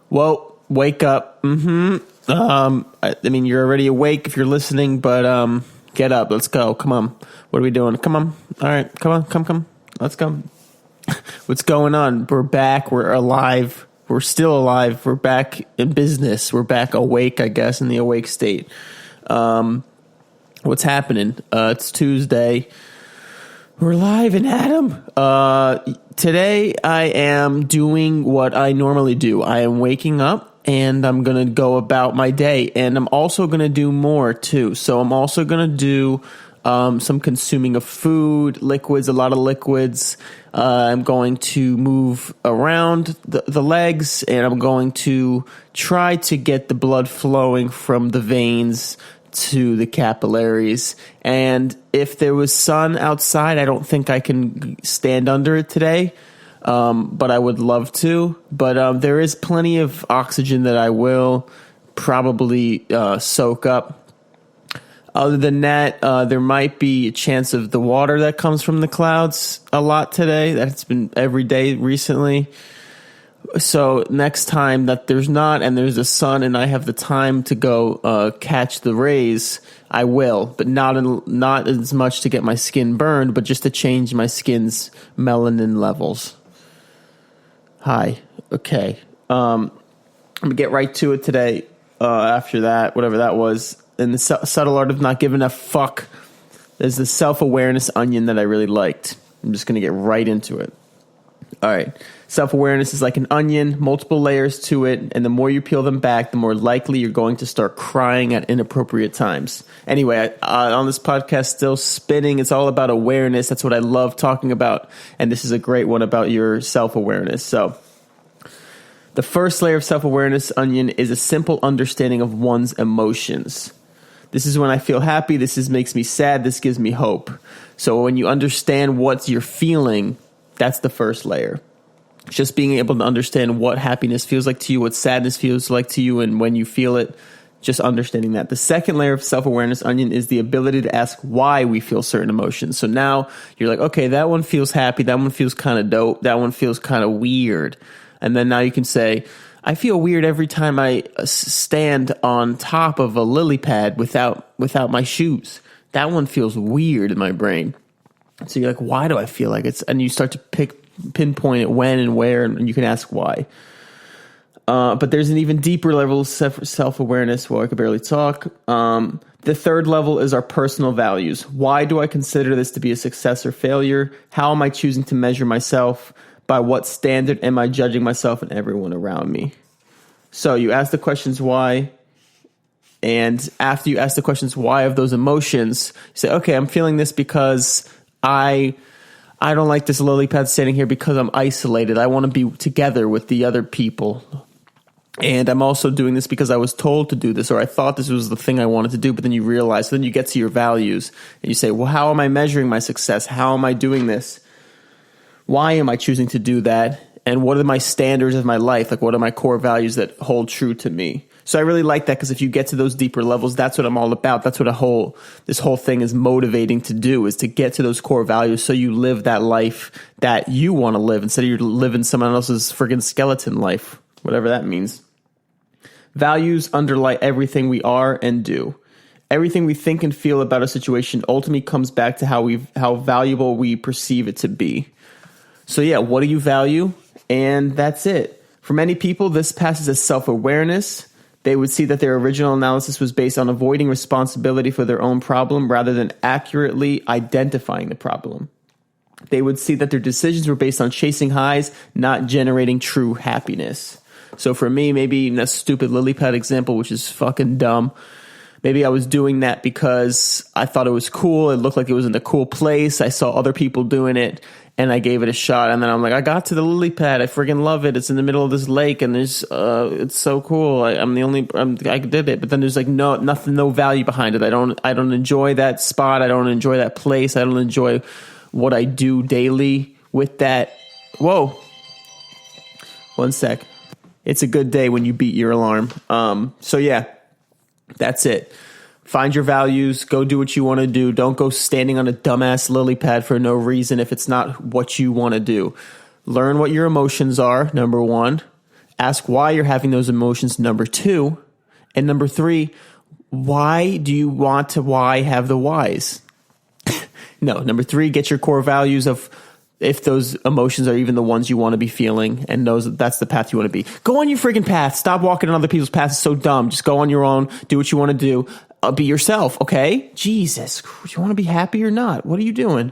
Whoa, wake up. I mean, you're already awake if you're listening, but get up. Let's go. Come on. What are we doing? Come on. All right. Come on. Come. Let's go. What's going on? We're back. We're alive. We're still alive. We're back in business. We're back awake, I guess, in the awake state. What's happening? It's Tuesday. We're live in Adam. Today I am doing what I normally do. I am waking up and I'm going to go about my day. And I'm also going to do more too. So I'm also going to do some consuming of food, liquids, a lot of liquids. I'm going to move around the legs, and I'm going to try to get the blood flowing from the veins to the capillaries. And if there was sun outside, I don't think I can stand under it today, but I would love to. But there is plenty of oxygen that I will probably soak up. Other than that, there might be a chance of the water that comes from the clouds a lot today. That's been every day recently. So next time that there's not, and there's the sun, and I have the time to go catch the rays, I will, but not as much to get my skin burned, but just to change my skin's melanin levels. Hi. Okay. I'm gonna get right to it today. After that, whatever that was. And the subtle art of not giving a fuck. There's the self-awareness onion that I really liked. I'm just going to get right into it. All right. Self-awareness is like an onion, multiple layers to it, and the more you peel them back, the more likely you're going to start crying at inappropriate times. Anyway, on this podcast, still spinning, it's all about awareness. That's what I love talking about, and this is a great one about your self-awareness. So the first layer of self-awareness onion is a simple understanding of one's emotions. This is when I feel happy. This makes me sad. This gives me hope. So when you understand what you're feeling, that's the first layer. Just being able to understand what happiness feels like to you, what sadness feels like to you, and when you feel it, just understanding that. The second layer of self-awareness onion is the ability to ask why we feel certain emotions. So now you're like, okay, that one feels happy. That one feels kind of dope. That one feels kind of weird. And then now you can say, I feel weird every time I stand on top of a lily pad without my shoes. That one feels weird in my brain. So you're like, why do I feel like it's? And you start to pinpoint it when and where, and you can ask why. But there's an even deeper level of self-awareness. Well, I could barely talk. The third level is our personal values. Why do I consider this to be a success or failure? How am I choosing to measure myself? By what standard am I judging myself and everyone around me? So you ask the questions why, and after you ask the questions why of those emotions, you say, okay, I'm feeling this because I don't like this lily pad standing here because I'm isolated. I want to be together with the other people. And I'm also doing this because I was told to do this, or I thought this was the thing I wanted to do, but then you realize, then you get to your values, and you say, well, how am I measuring my success? How am I doing this? Why am I choosing to do that? And what are my standards of my life? Like, what are my core values that hold true to me? So I really like that, because if you get to those deeper levels, that's what I'm all about. That's what this whole thing is motivating to do, is to get to those core values so you live that life that you want to live instead of you living someone else's friggin' skeleton life, whatever that means. Values underlie everything we are and do. Everything we think and feel about a situation ultimately comes back to how valuable we perceive it to be. So yeah, what do you value? And that's it. For many people, this passes as self-awareness. They would see that their original analysis was based on avoiding responsibility for their own problem rather than accurately identifying the problem. They would see that their decisions were based on chasing highs, not generating true happiness. So for me, maybe in a stupid lily pad example, which is fucking dumb, maybe I was doing that because I thought it was cool. It looked like it was in a cool place. I saw other people doing it, and I gave it a shot. And then I'm like, I got to the lily pad. I friggin' love it. It's in the middle of this lake, and it's so cool. I did it. But then there's like no value behind it. I don't enjoy that spot. I don't enjoy that place. I don't enjoy what I do daily with that. Whoa. One sec. It's a good day when you beat your alarm. So yeah, that's it. Find your values. Go do what you want to do. Don't go standing on a dumbass lily pad for no reason if it's not what you want to do. Learn what your emotions are, number one. Ask why you're having those emotions, number 2. And number 3, why do you want to have the whys? No, number 3, get your core values of if those emotions are even the ones you want to be feeling, and that's the path you want to be. Go on your friggin' path. Stop walking on other people's paths. It's so dumb. Just go on your own. Do what you want to do. Be yourself, okay? Jesus, you want to be happy or not? What are you doing?